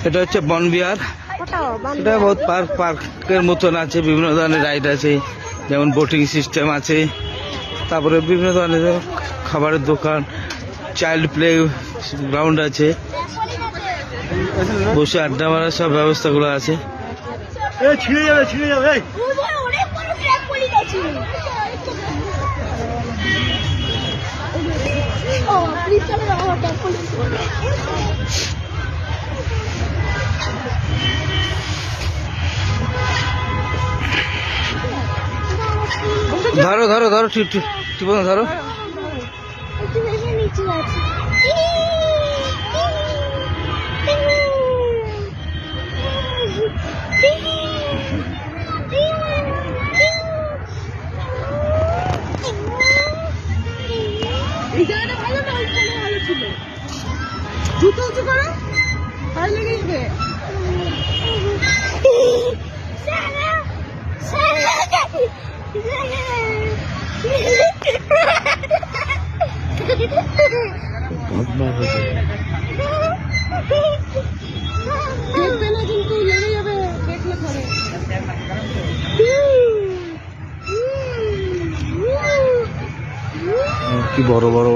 এটা হচ্ছে বনবিহার। এটা বহুত পার্কের মতন আছে, বিভিন্ন ধরনের রাইড আছে, যেমন বোটিং সিস্টেম আছে, তারপরে বিভিন্ন ধরনের খাবারের দোকান, চাইল্ড প্লে গ্রাউন্ড আছে, বসে আড্ডা মারার সব ব্যবস্থাগুলো আছে। ধরো ধরো ধরো, ঠিক ধরো। এই জায়গাটা ভালো না, ওইখানে ভালো ছিল। জুতো উঁচু করো, ভালো লেগে যাবে। দেখবে না কিন্তু লেগে যাবে, দেখলে পরে। কি বড় বড়